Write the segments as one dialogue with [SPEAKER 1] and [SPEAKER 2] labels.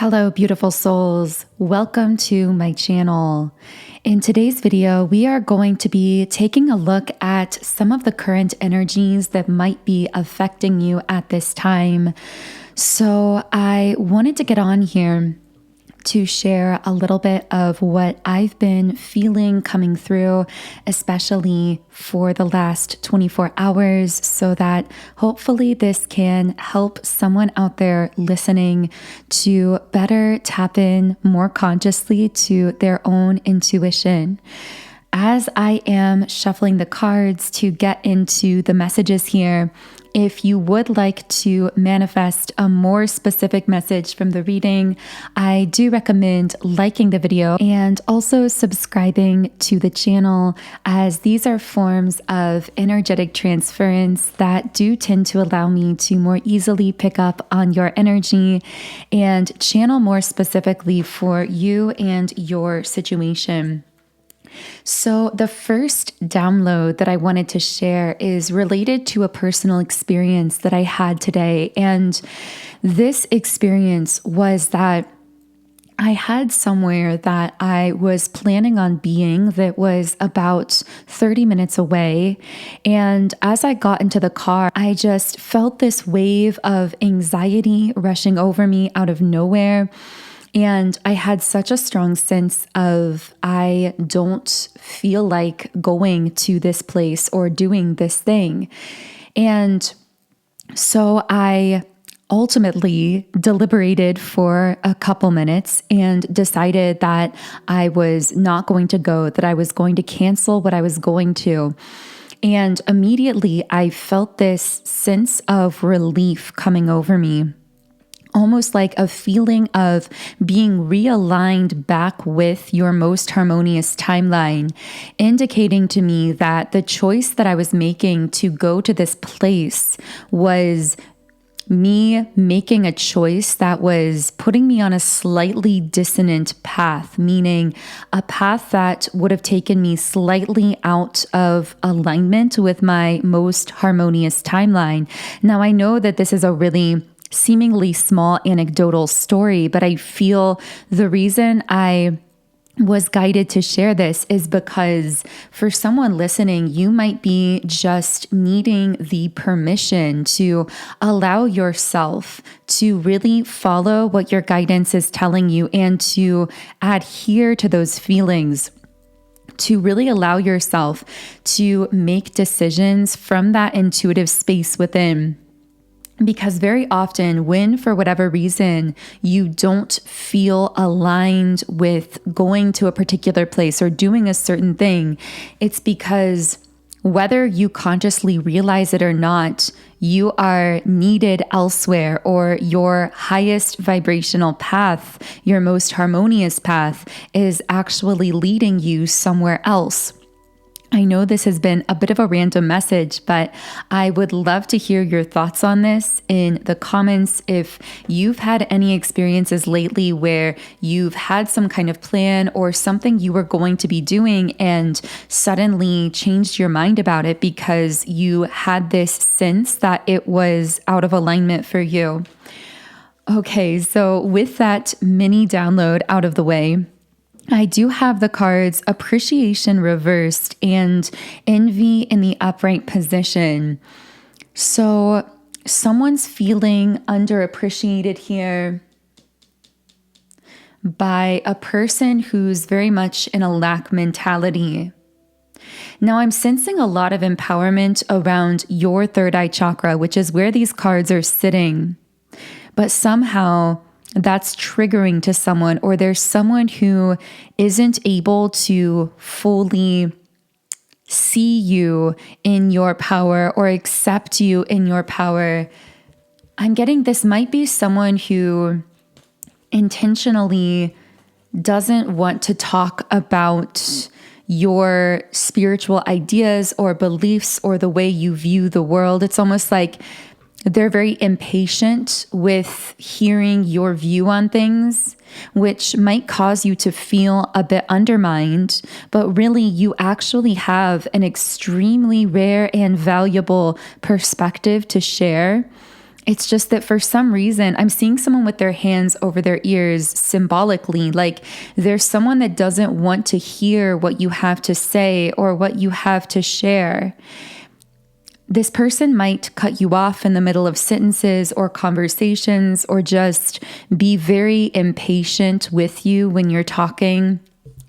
[SPEAKER 1] Hello, beautiful souls. Welcome to my channel. In today's video, we are going to be taking a look at some of the current energies that might be affecting you at this time. So I wanted to get on here to share a little bit of what I've been feeling coming through, especially for the last 24 hours, so that hopefully this can help someone out there listening to better tap in more consciously to their own intuition. As I am shuffling the cards to get into the messages here, if you would like to manifest a more specific message from the reading, I do recommend liking the video and also subscribing to the channel, as these are forms of energetic transference that do tend to allow me to more easily pick up on your energy and channel more specifically for you and your situation. So the first download that I wanted to share is related to a personal experience that I had today. And this experience was that I had somewhere that I was planning on being that was about 30 minutes away. And as I got into the car, I just felt this wave of anxiety rushing over me out of nowhere. And I had such a strong sense of, I don't feel like going to this place or doing this thing. And so I ultimately deliberated for a couple minutes and decided that I was not going to go, that I was going to cancel what I was going to. And immediately I felt this sense of relief coming over me. Almost like a feeling of being realigned back with your most harmonious timeline, indicating to me that the choice that I was making to go to this place was me making a choice that was putting me on a slightly dissonant path, meaning a path that would have taken me slightly out of alignment with my most harmonious timeline. Now, I know that this is a really seemingly small anecdotal story, but I feel the reason I was guided to share this is because for someone listening, you might be just needing the permission to allow yourself to really follow what your guidance is telling you and to adhere to those feelings, to really allow yourself to make decisions from that intuitive space within. Because very often when, for whatever reason, you don't feel aligned with going to a particular place or doing a certain thing, it's because whether you consciously realize it or not, you are needed elsewhere, or your highest vibrational path, your most harmonious path, is actually leading you somewhere else. I know this has been a bit of a random message, but I would love to hear your thoughts on this in the comments. If you've had any experiences lately where you've had some kind of plan or something you were going to be doing and suddenly changed your mind about it because you had this sense that it was out of alignment for you. Okay, so with that mini download out of the way, I do have the cards Appreciation reversed and Envy in the upright position. So someone's feeling underappreciated here by a person who's very much in a lack mentality. Now I'm sensing a lot of empowerment around your third eye chakra, which is where these cards are sitting. But somehow that's triggering to someone, or there's someone who isn't able to fully see you in your power or accept you in your power. I'm getting this might be someone who intentionally doesn't want to talk about your spiritual ideas or beliefs or the way you view the world. It's almost like they're very impatient with hearing your view on things, which might cause you to feel a bit undermined, but really you actually have an extremely rare and valuable perspective to share. It's just that for some reason, I'm seeing someone with their hands over their ears symbolically, like there's someone that doesn't want to hear what you have to say or what you have to share. This person might cut you off in the middle of sentences or conversations, or just be very impatient with you when you're talking.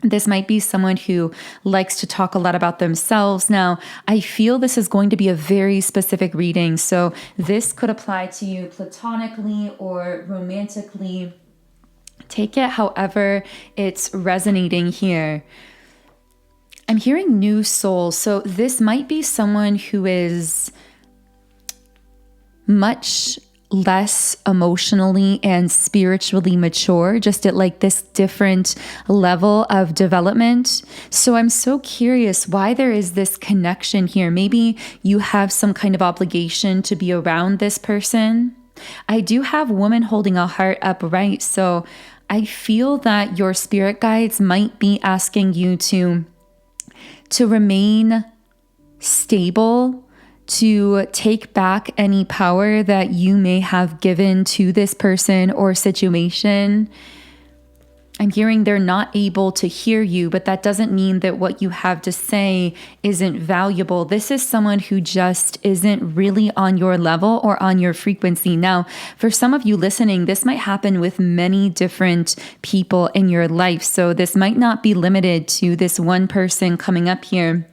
[SPEAKER 1] This might be someone who likes to talk a lot about themselves. Now, I feel this is going to be a very specific reading, so this could apply to you platonically or romantically. Take it however it's resonating here. I'm hearing new soul, so this might be someone who is much less emotionally and spiritually mature, just at like this different level of development. So I'm so curious why there is this connection here. Maybe you have some kind of obligation to be around this person. I do have woman holding a heart upright, so I feel that your spirit guides might be asking you to remain stable, to take back any power that you may have given to this person or situation. I'm hearing they're not able to hear you, but that doesn't mean that what you have to say isn't valuable. This is someone who just isn't really on your level or on your frequency. Now, for some of you listening, this might happen with many different people in your life. So this might not be limited to this one person coming up here.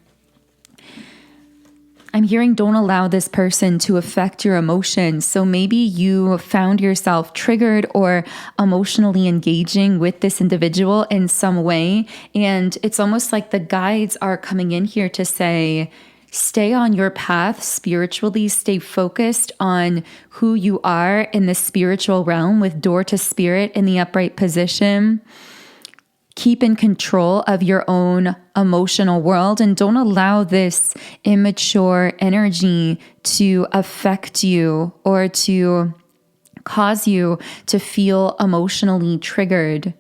[SPEAKER 1] I'm hearing don't allow this person to affect your emotions. So maybe you found yourself triggered or emotionally engaging with this individual in some way. And it's almost like the guides are coming in here to say, stay on your path spiritually, stay focused on who you are in the spiritual realm with door to spirit in the upright position. Keep in control of your own emotional world and don't allow this immature energy to affect you or to cause you to feel emotionally triggered.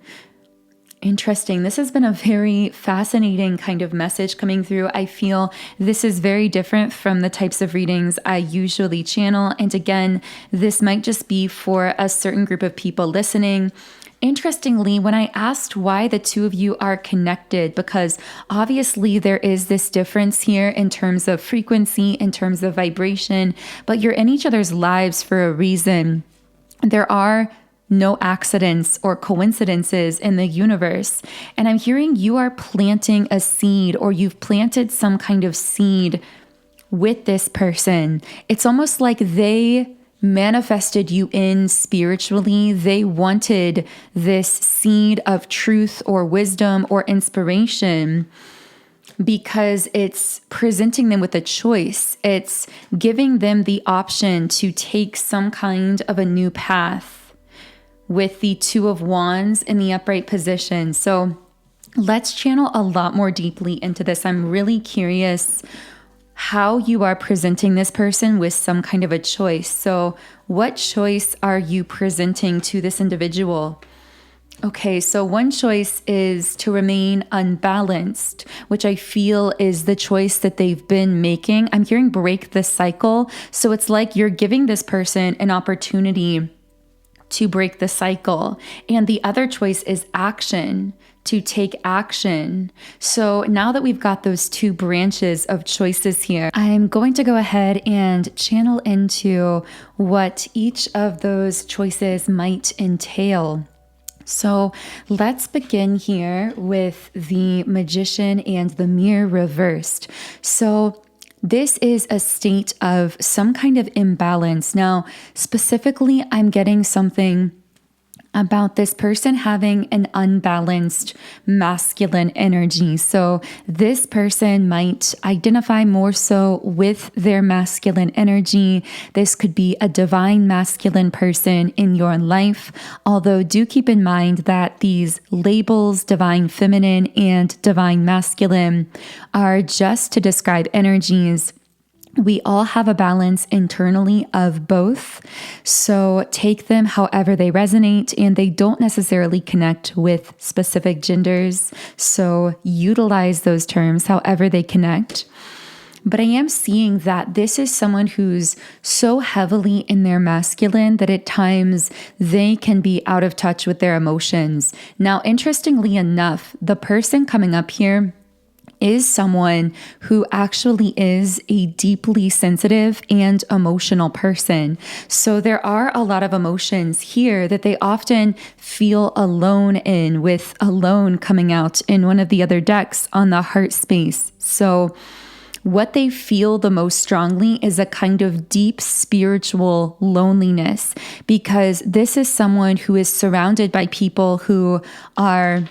[SPEAKER 1] Interesting. This has been a very fascinating kind of message coming through. I feel this is very different from the types of readings I usually channel. And again, this might just be for a certain group of people listening. Interestingly, when I asked why the two of you are connected, because obviously there is this difference here in terms of frequency, in terms of vibration, but you're in each other's lives for a reason. There are no accidents or coincidences in the universe. And I'm hearing you are planting a seed, or you've planted some kind of seed with this person. It's almost like they manifested you in spiritually. They wanted this seed of truth or wisdom or inspiration because it's presenting them with a choice. It's giving them the option to take some kind of a new path with the Two of Wands in the upright position. So let's channel a lot more deeply into this. I'm really curious how you are presenting this person with some kind of a choice. So what choice are you presenting to this individual? Okay, so one choice is to remain unbalanced, which I feel is the choice that they've been making. I'm hearing break the cycle. So it's like you're giving this person an opportunity to break the cycle. And the other choice is action, to take action. So now that we've got those two branches of choices here, I'm going to go ahead and channel into what each of those choices might entail. So let's begin here with the Magician and the Mirror reversed. So this is a state of some kind of imbalance. Now, specifically, I'm getting something about this person having an unbalanced masculine energy. So this person might identify more so with their masculine energy. This could be a divine masculine person in your life. Although do keep in mind that these labels, divine feminine and divine masculine, are just to describe energies. We all have a balance internally of both. So take them however they resonate, and they don't necessarily connect with specific genders. So utilize those terms however they connect. But I am seeing that this is someone who's so heavily in their masculine that at times they can be out of touch with their emotions. Now, interestingly enough, the person coming up here is someone who actually is a deeply sensitive and emotional person. So there are a lot of emotions here that they often feel alone in, with alone coming out in one of the other decks on the heart space. So what they feel the most strongly is a kind of deep spiritual loneliness, because this is someone who is surrounded by people who are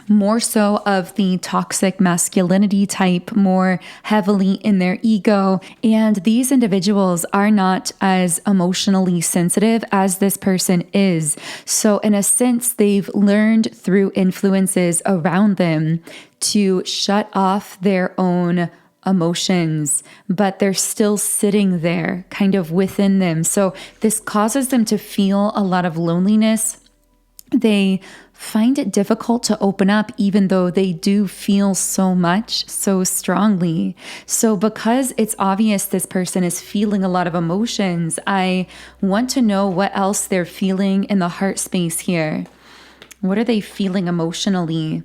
[SPEAKER 1] more so of the toxic masculinity type, more heavily in their ego. And these individuals are not as emotionally sensitive as this person is. So in a sense, they've learned through influences around them to shut off their own emotions, but they're still sitting there kind of within them. So this causes them to feel a lot of loneliness. They find it difficult to open up, even though they do feel so much, so strongly. So because it's obvious this person is feeling a lot of emotions, I want to know what else they're feeling in the heart space here. What are they feeling emotionally?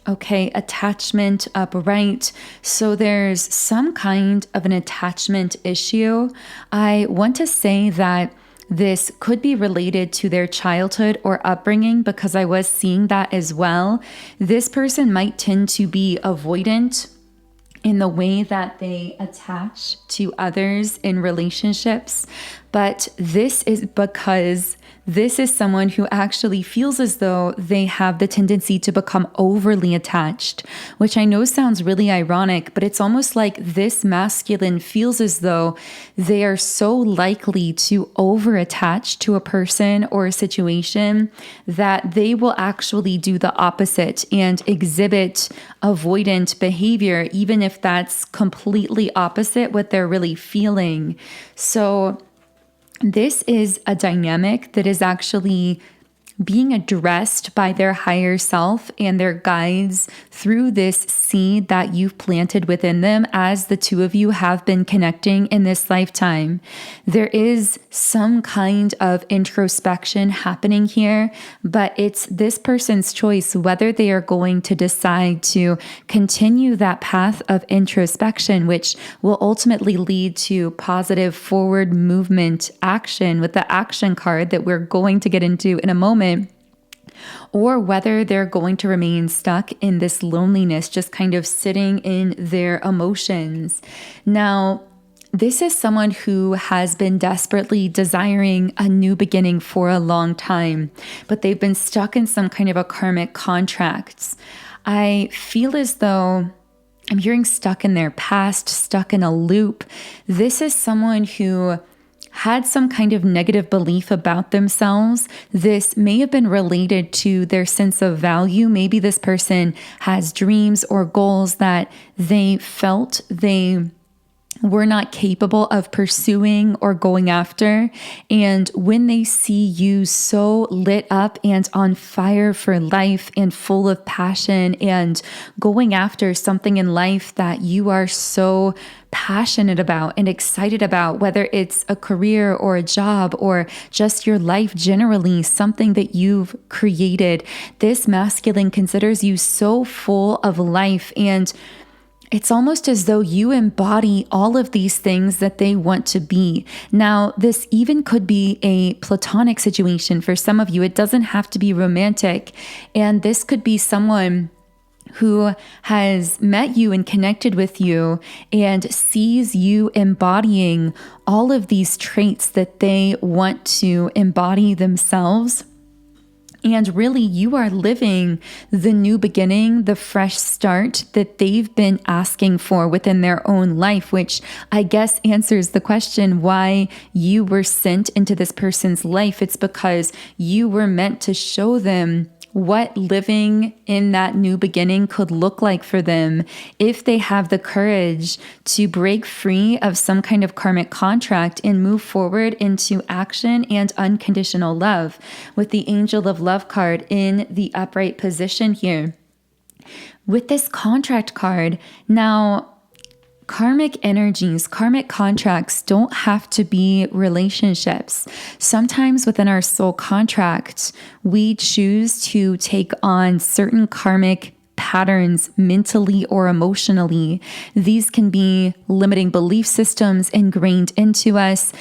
[SPEAKER 1] Okay, attachment upright. So there's some kind of an attachment issue. I want to say that this could be related to their childhood or upbringing, because I was seeing that as well. This person might tend to be avoidant in the way that they attach to others in relationships. But this is because this is someone who actually feels as though they have the tendency to become overly attached, which I know sounds really ironic, but it's almost like this masculine feels as though they are so likely to over-attach to a person or a situation that they will actually do the opposite and exhibit avoidant behavior, even if that's completely opposite what they're really feeling. So this is a dynamic that is actually being addressed by their higher self and their guides through this seed that you've planted within them as the two of you have been connecting in this lifetime. There is some kind of introspection happening here, but it's this person's choice whether they are going to decide to continue that path of introspection, which will ultimately lead to positive forward movement action with the action card that we're going to get into in a moment, or whether they're going to remain stuck in this loneliness, just kind of sitting in their emotions. Now, this is someone who has been desperately desiring a new beginning for a long time, but they've been stuck in some kind of a karmic contract. I feel as though I'm hearing stuck in their past, stuck in a loop. This is someone who had some kind of negative belief about themselves. This may have been related to their sense of value. Maybe this person has dreams or goals that they felt they were not capable of pursuing or going after. And when they see you so lit up and on fire for life and full of passion and going after something in life that you are so passionate about and excited about, whether it's a career or a job or just your life generally, something that you've created, this masculine considers you so full of life, and it's almost as though you embody all of these things that they want to be. Now, this even could be a platonic situation for some of you. It doesn't have to be romantic. And this could be someone who has met you and connected with you and sees you embodying all of these traits that they want to embody themselves. And really, you are living the new beginning, the fresh start that they've been asking for within their own life, which I guess answers the question why you were sent into this person's life. It's because you were meant to show them what living in that new beginning could look like for them if they have the courage to break free of some kind of karmic contract and move forward into action and unconditional love, with the Angel of Love card in the upright position here. With this contract card, now, karmic energies, karmic contracts don't have to be relationships. Sometimes within our soul contract, we choose to take on certain karmic patterns mentally or emotionally. These can be limiting belief systems ingrained into us,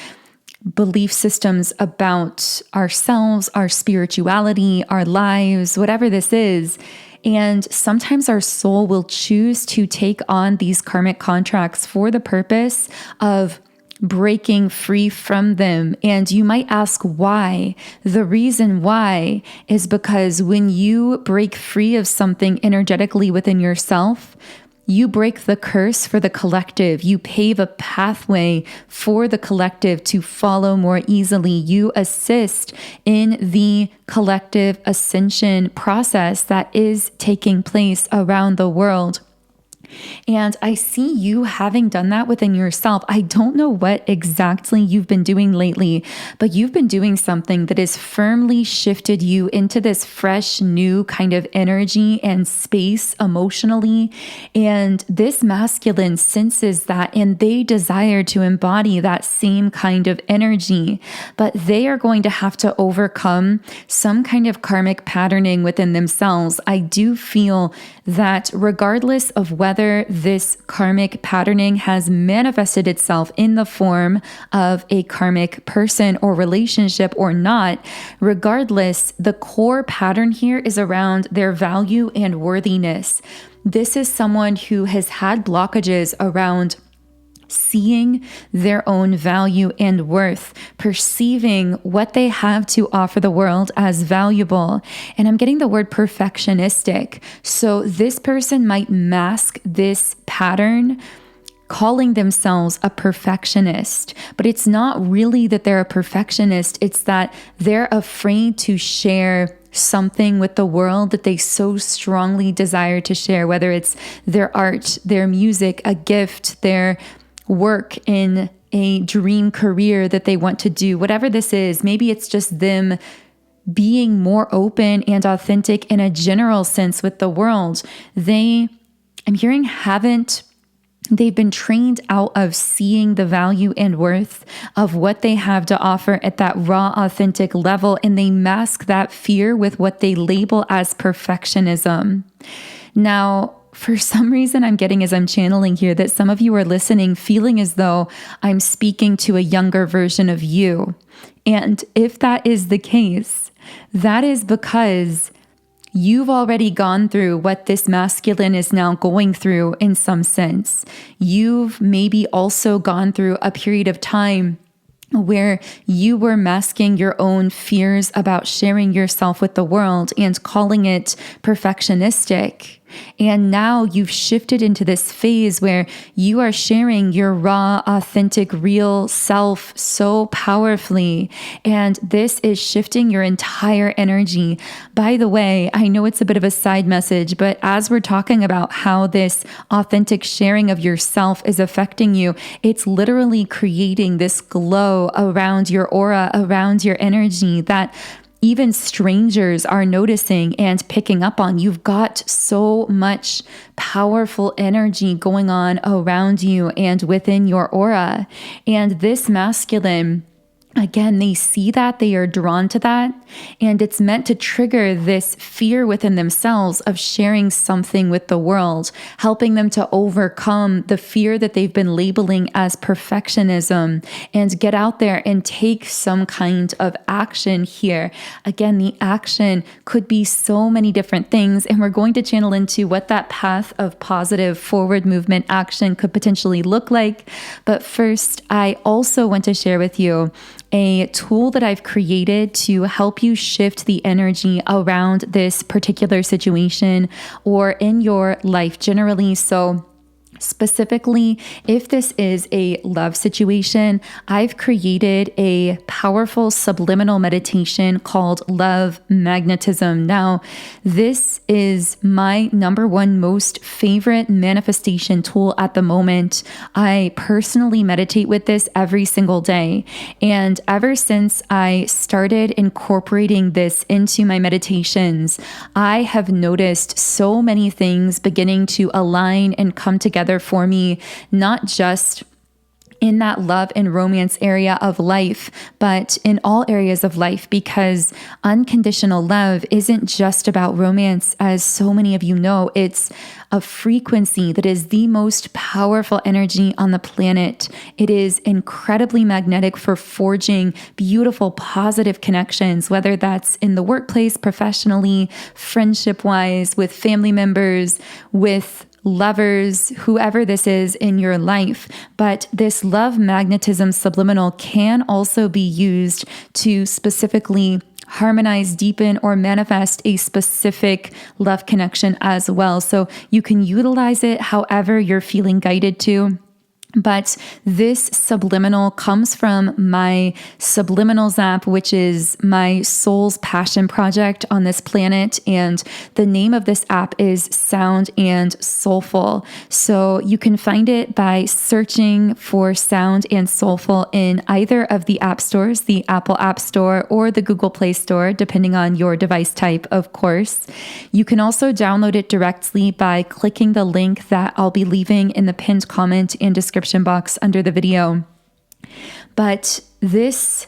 [SPEAKER 1] belief systems about ourselves, our spirituality, our lives, whatever this is. And sometimes our soul will choose to take on these karmic contracts for the purpose of breaking free from them. And you might ask why. The reason why is because when you break free of something energetically within yourself, you break the curse for the collective. You pave a pathway for the collective to follow more easily. You assist in the collective ascension process that is taking place around the world. And I see you having done that within yourself. I don't know what exactly you've been doing lately, but you've been doing something that has firmly shifted you into this fresh, new kind of energy and space emotionally. And this masculine senses that, and they desire to embody that same kind of energy, but they are going to have to overcome some kind of karmic patterning within themselves. I do feel that regardless of whether this karmic patterning has manifested itself in the form of a karmic person or relationship or not, regardless, the core pattern here is around their value and worthiness. This is someone who has had blockages around seeing their own value and worth, perceiving what they have to offer the world as valuable. And I'm getting the word perfectionistic. So this person might mask this pattern calling themselves a perfectionist, but it's not really that they're a perfectionist. It's that they're afraid to share something with the world that they so strongly desire to share, whether it's their art, their music, a gift, their work in a dream career that they want to do, whatever this is. Maybe it's just them being more open and authentic in a general sense with the world. I'm hearing they've been trained out of seeing the value and worth of what they have to offer at that raw, authentic level, and they mask that fear with what they label as perfectionism. Now, for some reason, I'm getting, as I'm channeling here, that some of you are listening, feeling as though I'm speaking to a younger version of you. And if that is the case, that is because you've already gone through what this masculine is now going through in some sense. You've maybe also gone through a period of time where you were masking your own fears about sharing yourself with the world and calling it perfectionistic. And now you've shifted into this phase where you are sharing your raw, authentic, real self so powerfully. And this is shifting your entire energy. By the way, I know it's a bit of a side message, but as we're talking about how this authentic sharing of yourself is affecting you, it's literally creating this glow around your aura, around your energy that even strangers are noticing and picking up on. You've got so much powerful energy going on around you and within your aura. And this masculine, again, they see that, they are drawn to that, and it's meant to trigger this fear within themselves of sharing something with the world, helping them to overcome the fear that they've been labeling as perfectionism and get out there and take some kind of action here. Again, the action could be so many different things, and we're going to channel into what that path of positive forward movement action could potentially look like. But first, I also want to share with you a tool that I've created to help you shift the energy around this particular situation or in your life generally. So specifically, if this is a love situation, I've created a powerful subliminal meditation called Love Magnetism. Now, this is my number one most favorite manifestation tool at the moment. I personally meditate with this every single day. And ever since I started incorporating this into my meditations, I have noticed so many things beginning to align and come together together for me, not just in that love and romance area of life, but in all areas of life, because unconditional love isn't just about romance, as so many of you know. It's a frequency that is the most powerful energy on the planet. It is incredibly magnetic for forging beautiful, positive connections, whether that's in the workplace, professionally, friendship-wise, with family members, with lovers, whoever this is in your life. But this love magnetism subliminal can also be used to specifically harmonize, deepen, or manifest a specific love connection as well. So you can utilize it however you're feeling guided to. But this subliminal comes from my Subliminals app, which is my soul's passion project on this planet. And the name of this app is Sound and Soulful. So you can find it by searching for Sound and Soulful in either of the app stores, the Apple App Store or the Google Play Store, depending on your device type, of course. You can also download it directly by clicking the link that I'll be leaving in the pinned comment and description box under the video. But this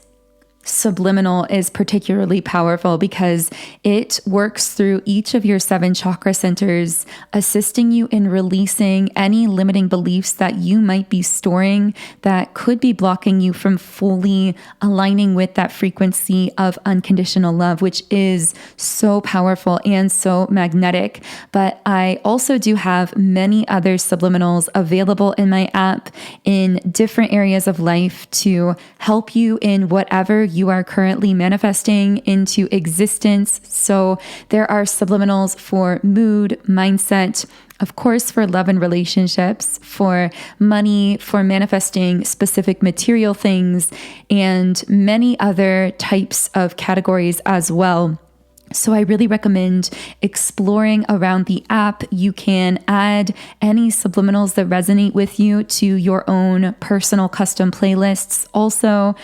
[SPEAKER 1] subliminal is particularly powerful because it works through each of your 7 chakra centers, assisting you in releasing any limiting beliefs that you might be storing that could be blocking you from fully aligning with that frequency of unconditional love, which is so powerful and so magnetic. But I also do have many other subliminals available in my app in different areas of life to help you in whatever you are currently manifesting into existence. So there are subliminals for mood, mindset, of course, for love and relationships, for money, for manifesting specific material things, and many other types of categories as well. So I really recommend exploring around the app. You can add any subliminals that resonate with you to your own personal custom playlists also.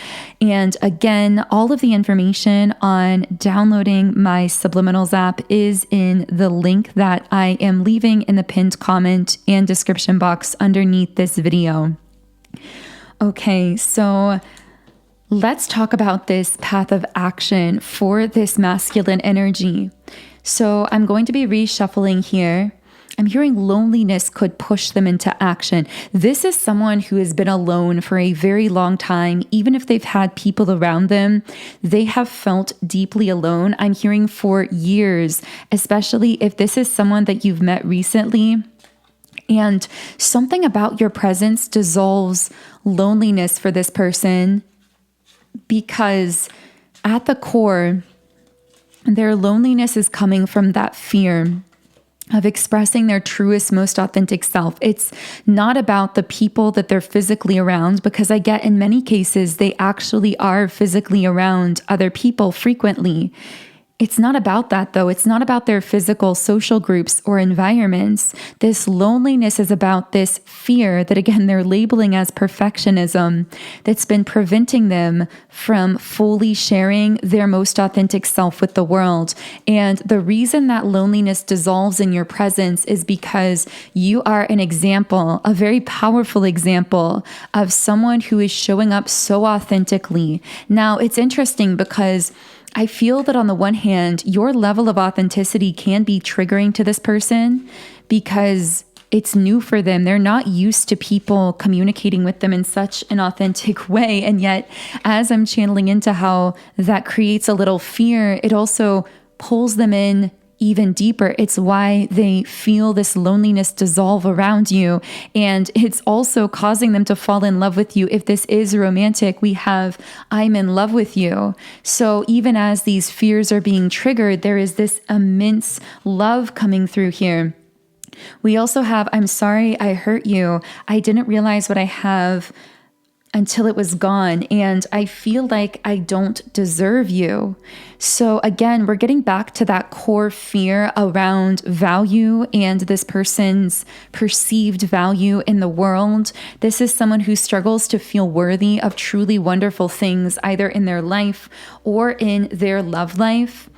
[SPEAKER 1] And again, all of the information on downloading my Subliminals app is in the link that I am leaving in the pinned comment and description box underneath this video. Okay, so let's talk about this path of action for this masculine energy. So I'm going to be reshuffling here. I'm hearing loneliness could push them into action. This is someone who has been alone for a very long time. Even if they've had people around them, they have felt deeply alone. I'm hearing for years, especially if this is someone that you've met recently. And something about your presence dissolves loneliness for this person, because at the core, their loneliness is coming from that fear of expressing their truest, most authentic self. It's not about the people that they're physically around, because I get in many cases, they actually are physically around other people frequently. It's not about that, though. It's not about their physical social groups or environments. This loneliness is about this fear that, again, they're labeling as perfectionism, that's been preventing them from fully sharing their most authentic self with the world. And the reason that loneliness dissolves in your presence is because you are an example, a very powerful example of someone who is showing up so authentically. Now, it's interesting because I feel that on the one hand, your level of authenticity can be triggering to this person because it's new for them. They're not used to people communicating with them in such an authentic way. And yet, as I'm channeling into how that creates a little fear, it also pulls them in even deeper. It's why they feel this loneliness dissolve around you. And it's also causing them to fall in love with you. If this is romantic, we have, I'm in love with you. So even as these fears are being triggered, there is this immense love coming through here. We also have, I'm sorry I hurt you. I didn't realize what I have until it was gone, and I feel like I don't deserve you. So again, we're getting back to that core fear around value and this person's perceived value in the world. This is someone who struggles to feel worthy of truly wonderful things, either in their life or in their love life.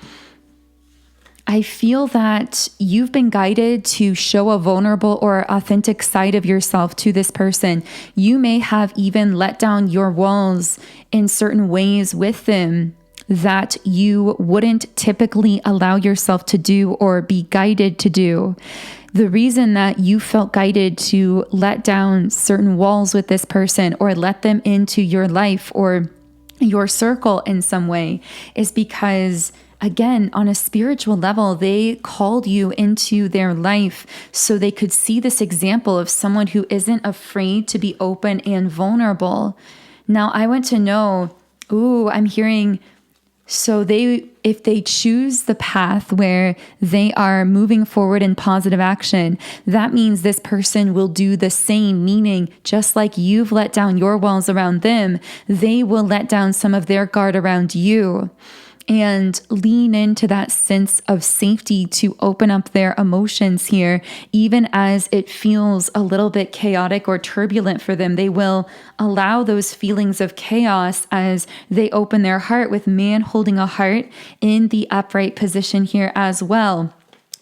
[SPEAKER 1] I feel that you've been guided to show a vulnerable or authentic side of yourself to this person. You may have even let down your walls in certain ways with them that you wouldn't typically allow yourself to do or be guided to do. The reason that you felt guided to let down certain walls with this person or let them into your life or your circle in some way is because, again, on a spiritual level, they called you into their life so they could see this example of someone who isn't afraid to be open and vulnerable. Now, I want to know, I'm hearing, so if they choose the path where they are moving forward in positive action, that means this person will do the same, meaning just like you've let down your walls around them, they will let down some of their guard around you and lean into that sense of safety to open up their emotions here. Even as it feels a little bit chaotic or turbulent for them, they will allow those feelings of chaos as they open their heart, with man holding a heart in the upright position here as well.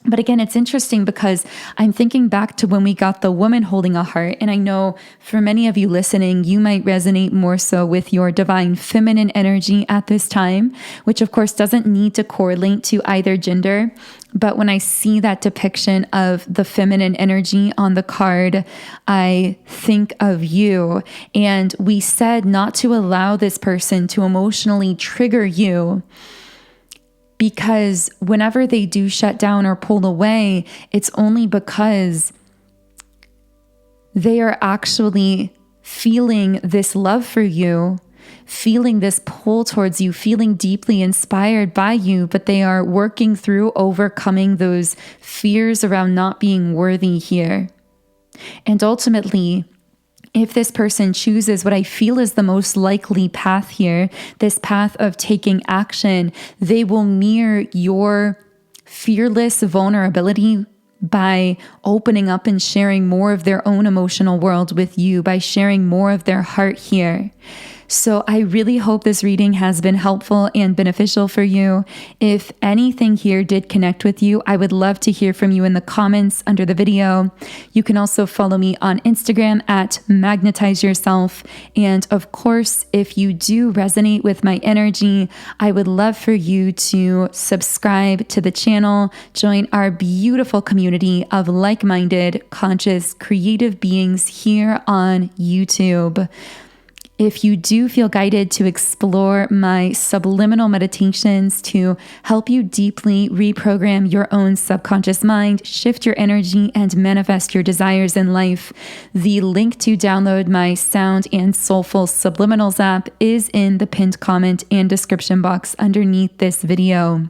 [SPEAKER 1] But again, it's interesting because I'm thinking back to when we got the woman holding a heart. And I know for many of you listening, you might resonate more so with your divine feminine energy at this time, which of course doesn't need to correlate to either gender. But when I see that depiction of the feminine energy on the card, I think of you. And we said not to allow this person to emotionally trigger you, because whenever they do shut down or pull away, it's only because they are actually feeling this love for you, feeling this pull towards you, feeling deeply inspired by you, but they are working through overcoming those fears around not being worthy here. And ultimately, if this person chooses what I feel is the most likely path here, this path of taking action, they will mirror your fearless vulnerability by opening up and sharing more of their own emotional world with you, by sharing more of their heart here. So I really hope this reading has been helpful and beneficial for you. If anything here did connect with you, I would love to hear from you in the comments under the video. You can also follow me on Instagram at Magnetize Yourself. And of course, if you do resonate with my energy, I would love for you to subscribe to the channel, join our beautiful community of like-minded, conscious, creative beings here on YouTube. If you do feel guided to explore my subliminal meditations to help you deeply reprogram your own subconscious mind, shift your energy, and manifest your desires in life, the link to download my sound and soulful Subliminals app is in the pinned comment and description box underneath this video.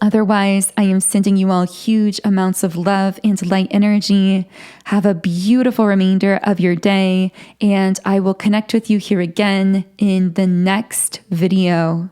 [SPEAKER 1] Otherwise, I am sending you all huge amounts of love and light energy. Have a beautiful remainder of your day, and I will connect with you here again in the next video.